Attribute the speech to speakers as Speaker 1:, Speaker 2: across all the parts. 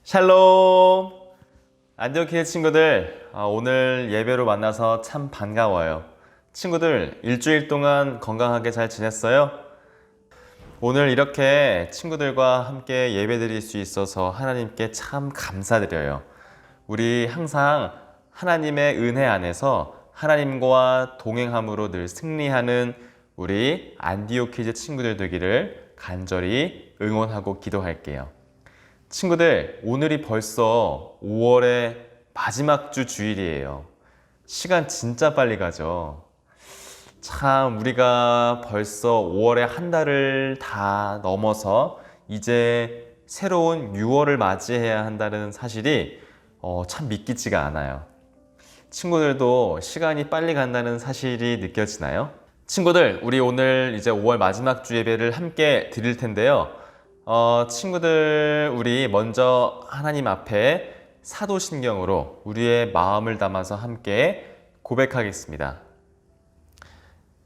Speaker 1: 샬롬! 안디옥교회 친구들, 오늘 예배로 만나서 참 반가워요. 친구들, 일주일 동안 건강하게 잘 지냈어요? 오늘 이렇게 친구들과 함께 예배 드릴 수 있어서 하나님께 참 감사드려요. 우리 항상 하나님의 은혜 안에서 하나님과 동행함으로 늘 승리하는 우리 안디옥 퀴즈 친구들 되기를 간절히 응원하고 기도할게요. 친구들, 오늘이 벌써 5월의 마지막 주 주일이에요. 시간 진짜 빨리 가죠. 참 우리가 벌써 5월의 한 달을 다 넘어서 이제 새로운 6월을 맞이해야 한다는 사실이 참 믿기지가 않아요. 친구들도 시간이 빨리 간다는 사실이 느껴지나요? 친구들, 우리 오늘 이제 5월 마지막 주 예배를 함께 드릴 텐데요. 친구들, 우리 먼저 하나님 앞에 사도신경으로 우리의 마음을 담아서 함께 고백하겠습니다.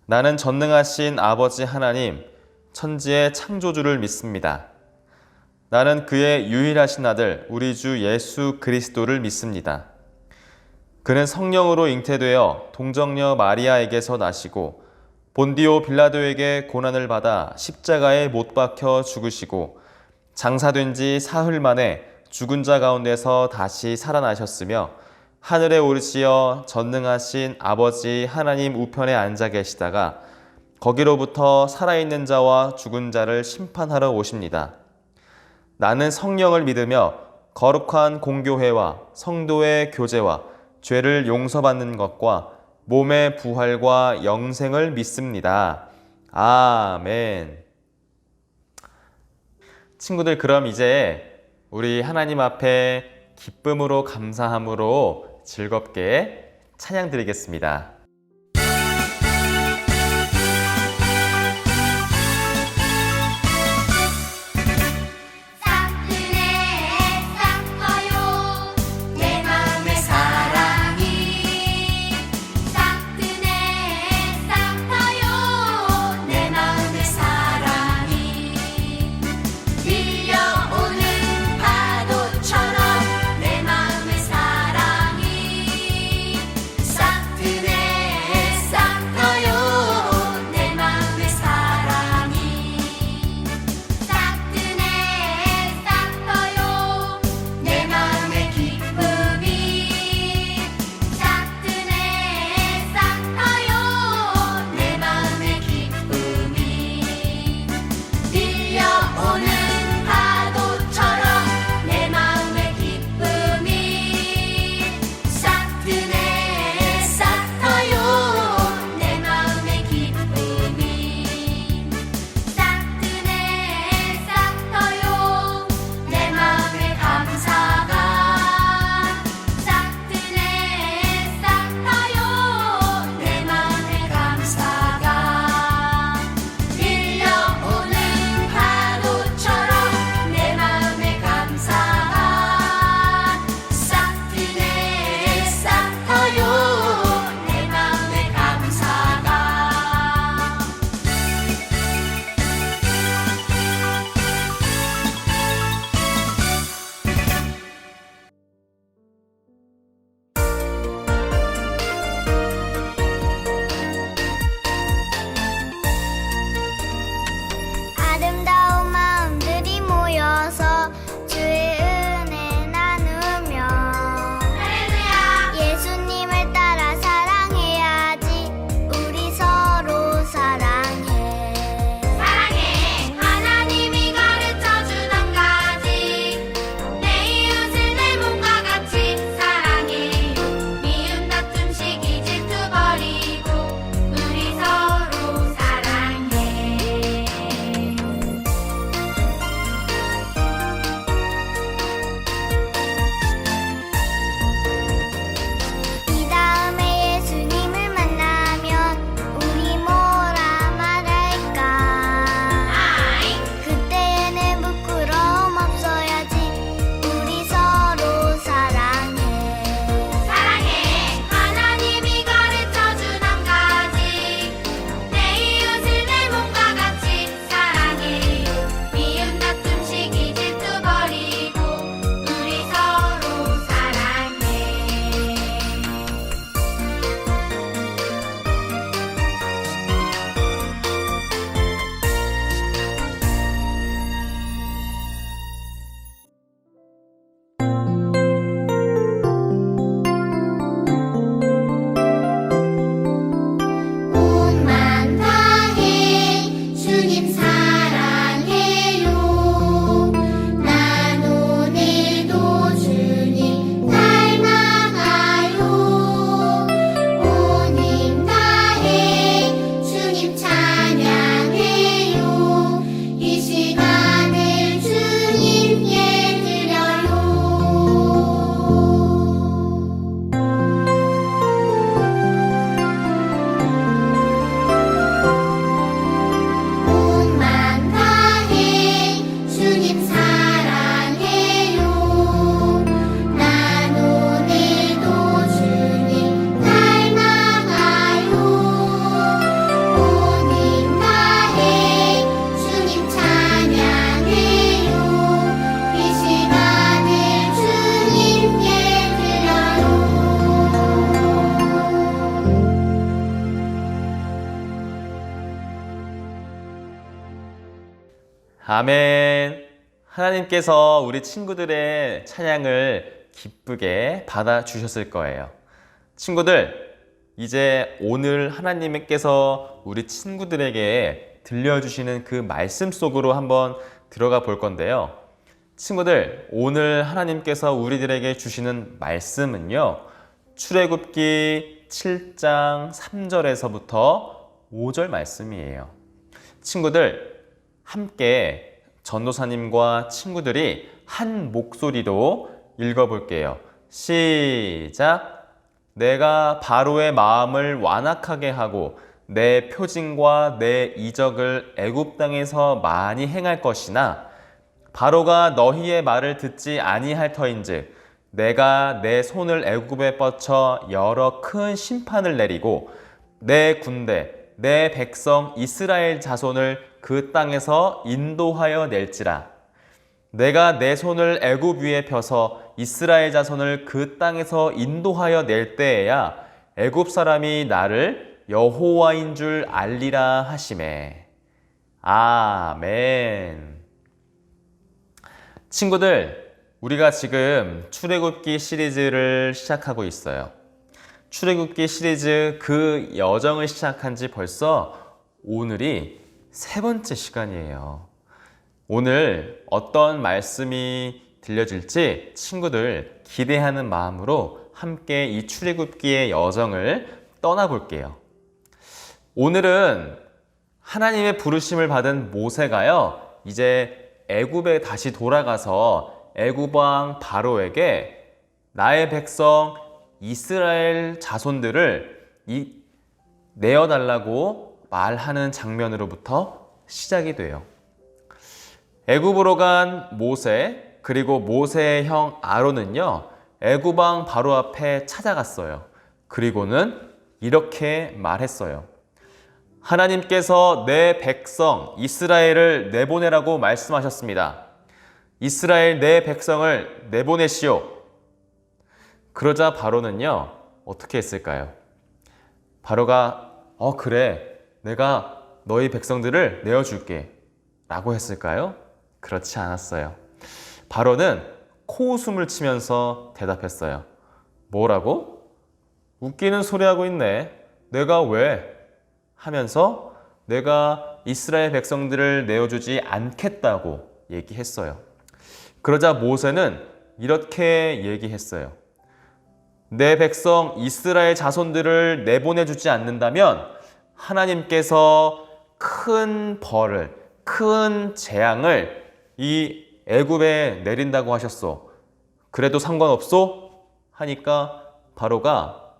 Speaker 1: 나는 전능하신 아버지 하나님, 천지의 창조주를 믿습니다. 나는 그의 유일하신 아들, 우리 주 예수 그리스도를 믿습니다. 그는 성령으로 잉태되어 동정녀 마리아에게서 나시고 본디오 빌라도에게 고난을 받아 십자가에 못 박혀 죽으시고 장사된 지 사흘 만에 죽은 자 가운데서 다시 살아나셨으며 하늘에 오르시어 전능하신 아버지 하나님 우편에 앉아 계시다가 거기로부터 살아있는 자와 죽은 자를 심판하러 오십니다. 나는 성령을 믿으며 거룩한 공교회와 성도의 교제와 죄를 용서받는 것과 몸의 부활과 영생을 믿습니다. 아멘. 친구들, 그럼 이제 우리 하나님 앞에 기쁨으로 감사함으로 즐겁게 찬양 드리겠습니다.
Speaker 2: 내
Speaker 1: 아멘. 하나님께서 우리 친구들의 찬양을 기쁘게 받아주셨을 거예요. 친구들, 이제 오늘 하나님께서 우리 친구들에게 들려주시는 그 말씀 속으로 한번 들어가 볼 건데요. 친구들, 오늘 하나님께서 우리들에게 주시는 말씀은요, 출애굽기 7장 3절에서부터 5절 말씀이에요. 친구들, 함께 전도사님과 친구들이 한 목소리로 읽어볼게요. 시작! 내가 바로의 마음을 완악하게 하고 내 표징과 내 이적을 애굽 땅에서 많이 행할 것이나 바로가 너희의 말을 듣지 아니할 터인즉 내가 내 손을 애굽에 뻗쳐 여러 큰 심판을 내리고 내 군대 내 백성 이스라엘 자손을 그 땅에서 인도하여 낼지라. 내가 내 손을 애굽 위에 펴서 이스라엘 자손을 그 땅에서 인도하여 낼 때에야 애굽 사람이 나를 여호와인 줄 알리라 하시매. 아멘. 친구들, 우리가 지금 출애굽기 시리즈를 시작하고 있어요. 출애굽기 시리즈 그 여정을 시작한 지 벌써 오늘이 3번째 시간이에요. 오늘 어떤 말씀이 들려질지 친구들 기대하는 마음으로 함께 이 출애굽기의 여정을 떠나볼게요. 오늘은 하나님의 부르심을 받은 모세가요, 이제 애굽에 다시 돌아가서 애굽 왕 바로에게 나의 백성 이스라엘 자손들을 내어달라고 말하는 장면으로부터 시작이 돼요. 애굽으로 간 모세, 그리고 모세의 형 아론은요, 애굽 왕 바로 앞에 찾아갔어요. 그리고는 이렇게 말했어요. 하나님께서 내 백성 이스라엘을 내보내라고 말씀하셨습니다. 이스라엘 내 백성을 내보내시오. 그러자 바로는요, 어떻게 했을까요? 바로가 그래, 내가 너희 백성들을 내어줄게 라고 했을까요? 그렇지 않았어요. 바로는 코웃음을 치면서 대답했어요. 뭐라고? 웃기는 소리 하고 있네. 내가 왜? 하면서 내가 이스라엘 백성들을 내어주지 않겠다고 얘기했어요. 그러자 모세는 이렇게 얘기했어요. 내 백성 이스라엘 자손들을 내보내주지 않는다면 하나님께서 큰 벌을, 큰 재앙을 이 애굽에 내린다고 하셨소. 그래도 상관없소? 하니까 바로가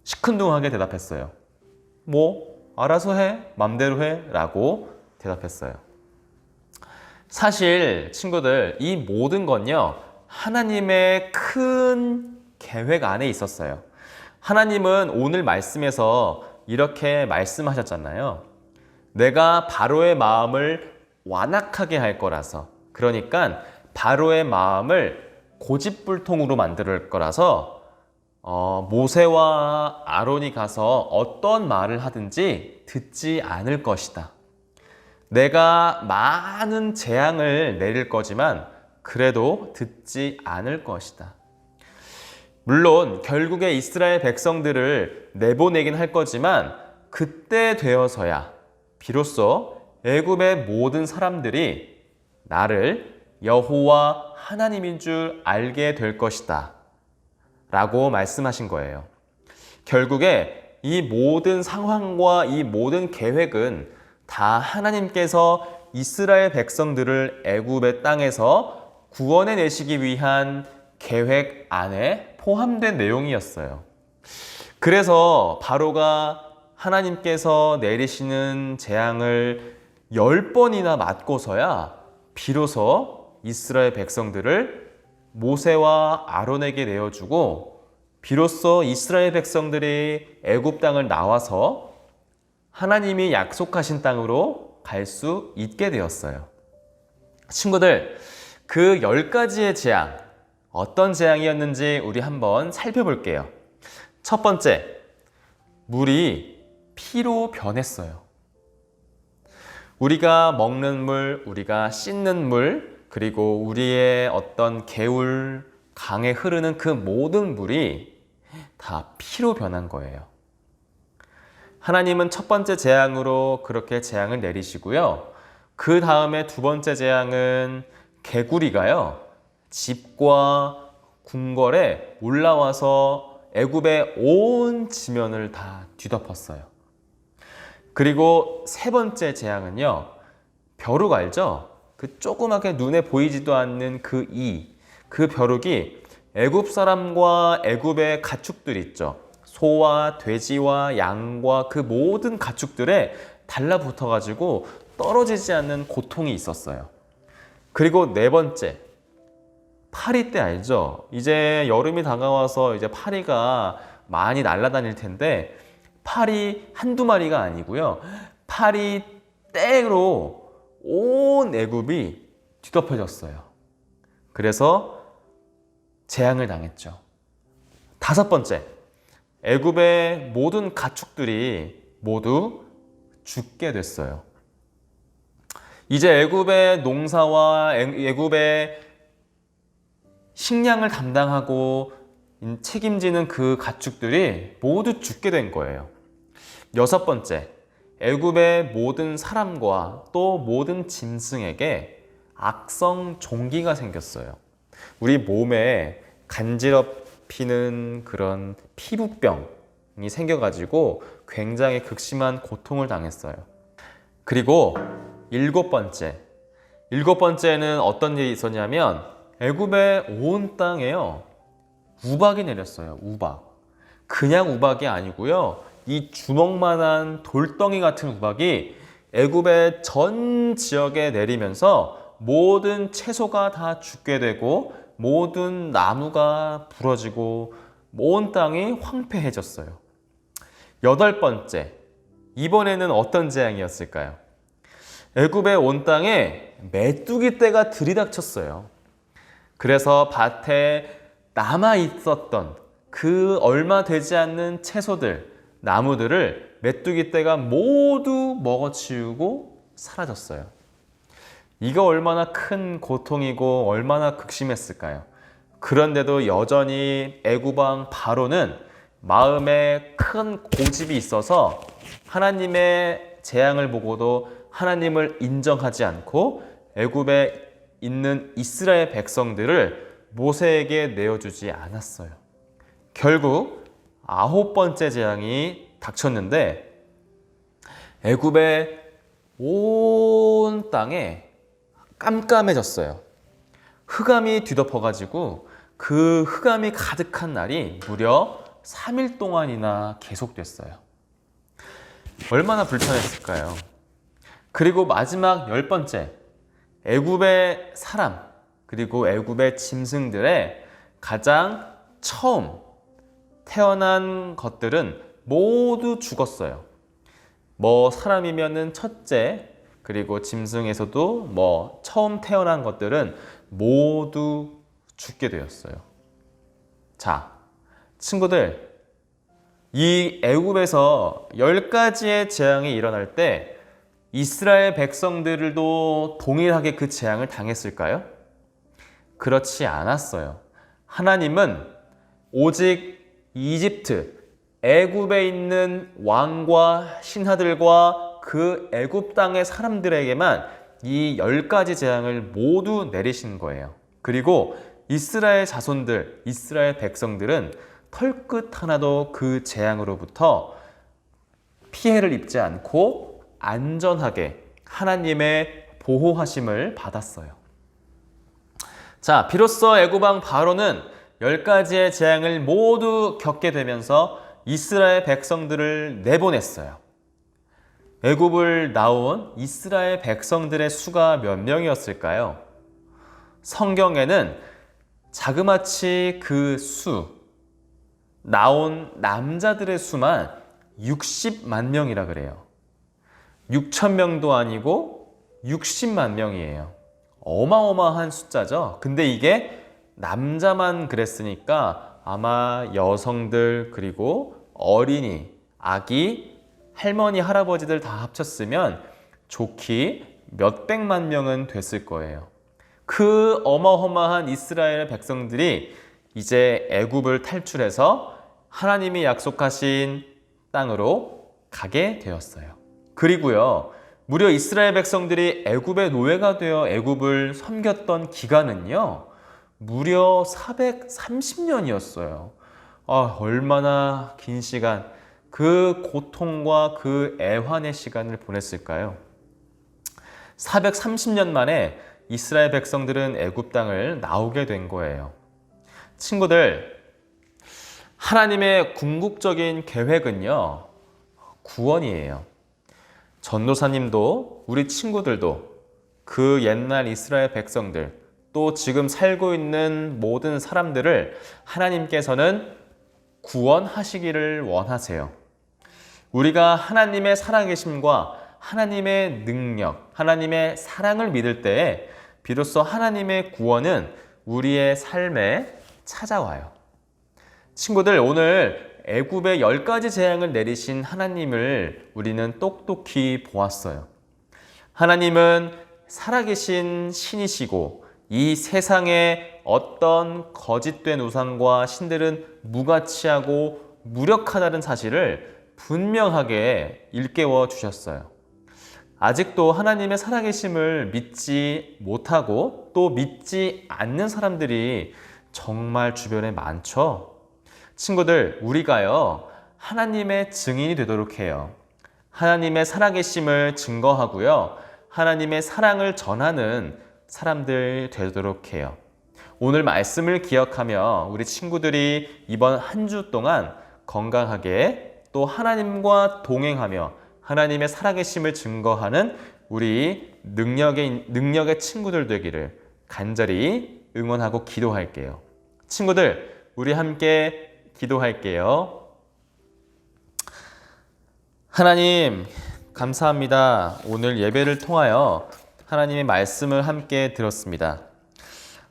Speaker 1: 시큰둥하게 대답했어요. 뭐 알아서 해, 맘대로 해 라고 대답했어요. 사실 친구들, 이 모든 건요, 하나님의 큰 계획 안에 있었어요. 하나님은 오늘 말씀에서 이렇게 말씀하셨잖아요. 내가 바로의 마음을 완악하게 할 거라서, 그러니까 바로의 마음을 고집불통으로 만들 거라서 모세와 아론이 가서 어떤 말을 하든지 듣지 않을 것이다. 내가 많은 재앙을 내릴 거지만 그래도 듣지 않을 것이다. 물론 결국에 이스라엘 백성들을 내보내긴 할 거지만 그때 되어서야 비로소 애굽의 모든 사람들이 나를 여호와 하나님인 줄 알게 될 것이다 라고 말씀하신 거예요. 결국에 이 모든 상황과 이 모든 계획은 다 하나님께서 이스라엘 백성들을 애굽의 땅에서 구원해 내시기 위한 계획 안에 포함된 내용이었어요. 그래서 바로가 하나님께서 내리시는 재앙을 10번이나 맞고서야 비로소 이스라엘 백성들을 모세와 아론에게 내어주고 비로소 이스라엘 백성들이 애굽 땅을 나와서 하나님이 약속하신 땅으로 갈 수 있게 되었어요. 친구들, 그 10가지의 재앙, 어떤 재앙이었는지 우리 한번 살펴볼게요. 첫 번째, 물이 피로 변했어요. 우리가 먹는 물, 우리가 씻는 물, 그리고 우리의 어떤 개울, 강에 흐르는 그 모든 물이 다 피로 변한 거예요. 하나님은 첫 번째 재앙으로 그렇게 재앙을 내리시고요. 그 다음에 두 번째 재앙은 개구리가요, 집과 궁궐에 올라와서 애굽의 온 지면을 다 뒤덮었어요. 그리고 세 번째 재앙은요, 벼룩 알죠? 그 조그맣게 눈에 보이지도 않는 그 벼룩이 애굽 사람과 애굽의 가축들 있죠. 소와 돼지와 양과 그 모든 가축들에 달라붙어 가지고 떨어지지 않는 고통이 있었어요. 그리고 네 번째, 파리 때 알죠? 이제 여름이 다가와서 이제 파리가 많이 날아다닐 텐데, 파리 한두 마리가 아니고요. 파리 떼로 온 애굽이 뒤덮여졌어요. 그래서 재앙을 당했죠. 다섯 번째, 애굽의 모든 가축들이 모두 죽게 됐어요. 이제 애굽의 농사와 애굽의 식량을 담당하고 책임지는 그 가축들이 모두 죽게 된 거예요. 여섯 번째, 애굽의 모든 사람과 또 모든 짐승에게 악성 종기가 생겼어요. 우리 몸에 간지럽히는 그런 피부병이 생겨가지고 굉장히 극심한 고통을 당했어요. 그리고 일곱 번째는 어떤 일이 있었냐면, 애굽의 온 땅에요, 우박이 내렸어요. 우박. 그냥 우박이 아니고요, 이 주먹만한 돌덩이 같은 우박이 애굽의 전 지역에 내리면서 모든 채소가 다 죽게 되고 모든 나무가 부러지고 온 땅이 황폐해졌어요. 여덟 번째, 이번에는 어떤 재앙이었을까요? 애굽의 온 땅에 메뚜기 떼가 들이닥쳤어요. 그래서 밭에 남아 있었던 그 얼마 되지 않는 채소들, 나무들을 메뚜기 떼가 모두 먹어치우고 사라졌어요. 이거 얼마나 큰 고통이고 얼마나 극심했을까요? 그런데도 여전히 애굽 왕 바로는 마음에 큰 고집이 있어서 하나님의 재앙을 보고도 하나님을 인정하지 않고 애굽에 있는 이스라엘 백성들을 모세에게 내어주지 않았어요. 결국 아홉 번째 재앙이 닥쳤는데, 애굽의 온 땅에 깜깜해졌어요. 흑암이 뒤덮어가지고 그 흑암이 가득한 날이 무려 3일 동안이나 계속됐어요. 얼마나 불편했을까요? 그리고 마지막 열 번째, 애굽의 사람 그리고 애굽의 짐승들의 가장 처음 태어난 것들은 모두 죽었어요. 뭐 사람이면은 첫째, 그리고 짐승에서도 처음 태어난 것들은 모두 죽게 되었어요. 자, 친구들, 이 애굽에서 10가지의 재앙이 일어날 때 이스라엘 백성들도 동일하게 그 재앙을 당했을까요? 그렇지 않았어요. 하나님은 오직 이집트, 애굽에 있는 왕과 신하들과 그 애굽 땅의 사람들에게만 이 10가지 재앙을 모두 내리신 거예요. 그리고 이스라엘 자손들, 이스라엘 백성들은 털끝 하나도 그 재앙으로부터 피해를 입지 않고 안전하게 하나님의 보호하심을 받았어요. 자, 비로소 애굽 왕 바로는 10가지의 재앙을 모두 겪게 되면서 이스라엘 백성들을 내보냈어요. 애굽을 나온 이스라엘 백성들의 수가 몇 명이었을까요? 성경에는 자그마치 그 나온 남자들의 수만 60만 명이라 그래요. 6천 명도 아니고 60만 명이에요. 어마어마한 숫자죠. 근데 이게 남자만 그랬으니까 아마 여성들, 그리고 어린이, 아기, 할머니, 할아버지들 다 합쳤으면 좋기 몇백만 명은 됐을 거예요. 그 어마어마한 이스라엘 백성들이 이제 애굽을 탈출해서 하나님이 약속하신 땅으로 가게 되었어요. 그리고요, 무려 이스라엘 백성들이 애굽의 노예가 되어 애굽을 섬겼던 기간은요, 무려 430년이었어요. 얼마나 긴 시간, 그 고통과 그 애환의 시간을 보냈을까요? 430년 만에 이스라엘 백성들은 애굽 땅을 나오게 된 거예요. 친구들, 하나님의 궁극적인 계획은요, 구원이에요. 전도사님도 우리 친구들도 그 옛날 이스라엘 백성들, 또 지금 살고 있는 모든 사람들을 하나님께서는 구원하시기를 원하세요. 우리가 하나님의 살아계심과 하나님의 능력, 하나님의 사랑을 믿을 때에 비로소 하나님의 구원은 우리의 삶에 찾아와요. 친구들, 오늘 애굽의 10가지 재앙을 내리신 하나님을 우리는 똑똑히 보았어요. 하나님은 살아계신 신이시고 이 세상에 어떤 거짓된 우상과 신들은 무가치하고 무력하다는 사실을 분명하게 일깨워 주셨어요. 아직도 하나님의 살아계심을 믿지 못하고 또 믿지 않는 사람들이 정말 주변에 많죠. 친구들, 우리가요, 하나님의 증인이 되도록 해요. 하나님의 살아계심을 증거하고요, 하나님의 사랑을 전하는 사람들 되도록 해요. 오늘 말씀을 기억하며 우리 친구들이 이번 한 주 동안 건강하게 또 하나님과 동행하며 하나님의 살아계심을 증거하는 우리 능력의 친구들 되기를 간절히 응원하고 기도할게요. 친구들, 우리 함께 기도할게요. 하나님, 감사합니다. 오늘 예배를 통하여 하나님의 말씀을 함께 들었습니다.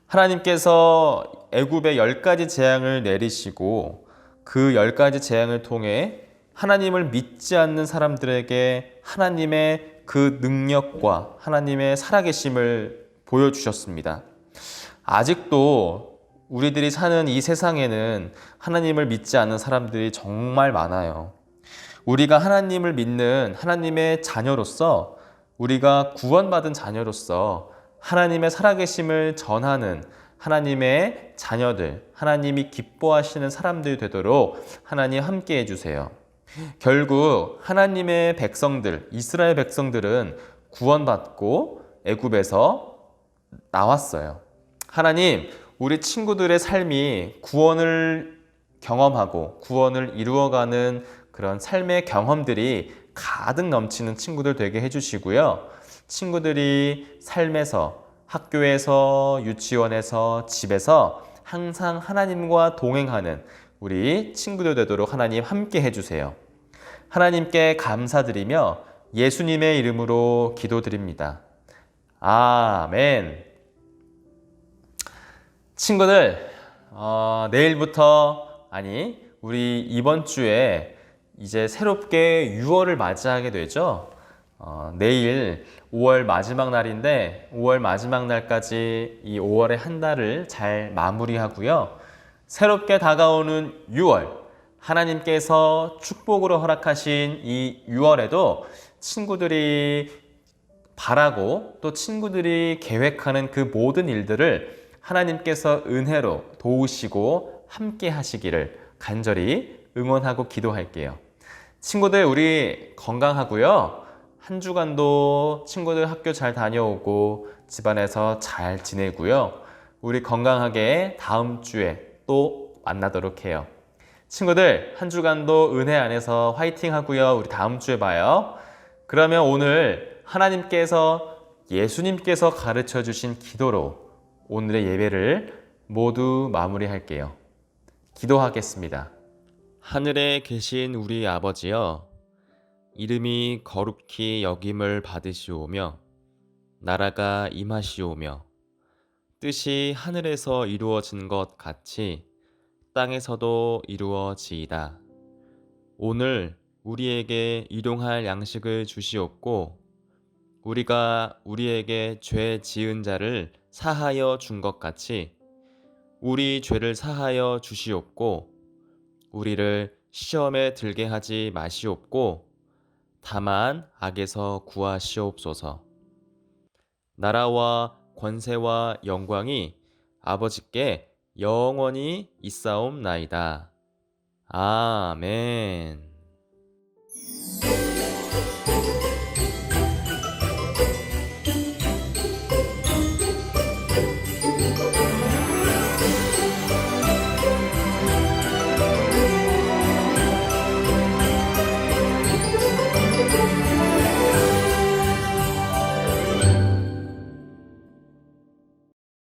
Speaker 1: 하나님께서 애굽의 10가지 재앙을 내리시고 그 10가지 재앙을 통해 하나님을 믿지 않는 사람들에게 하나님의 그 능력과 하나님의 살아계심을 보여주셨습니다. 아직도 우리들이 사는 이 세상에는 하나님을 믿지 않는 사람들이 정말 많아요. 우리가 하나님을 믿는 하나님의 자녀로서, 우리가 구원받은 자녀로서 하나님의 살아계심을 전하는 하나님의 자녀들, 하나님이 기뻐하시는 사람들이 되도록 하나님 함께 해주세요. 결국 하나님의 백성들, 이스라엘 백성들은 구원받고 애굽에서 나왔어요. 하나님, 우리 친구들의 삶이 구원을 경험하고 구원을 이루어가는 그런 삶의 경험들이 가득 넘치는 친구들 되게 해주시고요. 친구들이 삶에서, 학교에서, 유치원에서, 집에서 항상 하나님과 동행하는 우리 친구들 되도록 하나님 함께 해주세요. 하나님께 감사드리며 예수님의 이름으로 기도드립니다. 아멘. 친구들, 내일부터, 우리 이번 주에 이제 새롭게 6월을 맞이하게 되죠. 내일 5월 마지막 날인데 5월 마지막 날까지 이 5월의 한 달을 잘 마무리하고요. 새롭게 다가오는 6월, 하나님께서 축복으로 허락하신 이 6월에도 친구들이 바라고 또 친구들이 계획하는 그 모든 일들을 하나님께서 은혜로 도우시고 함께 하시기를 간절히 응원하고 기도할게요. 친구들, 우리 건강하고요. 한 주간도 친구들 학교 잘 다녀오고 집안에서 잘 지내고요. 우리 건강하게 다음 주에 또 만나도록 해요. 친구들, 한 주간도 은혜 안에서 화이팅 하고요. 우리 다음 주에 봐요. 그러면 오늘 예수님께서 가르쳐 주신 기도로 오늘의 예배를 모두 마무리할게요. 기도하겠습니다. 하늘에 계신 우리 아버지여, 이름이 거룩히 여김을 받으시오며 나라가 임하시오며 뜻이 하늘에서 이루어진 것 같이 땅에서도 이루어지이다. 오늘 우리에게 일용할 양식을 주시옵고 우리가 우리에게 죄 지은 자를 사하여 준 것 같이 우리 죄를 사하여 주시옵고 우리를 시험에 들게 하지 마시옵고 다만 악에서 구하시옵소서. 나라와 권세와 영광이 아버지께 영원히 있사옵나이다. 아멘.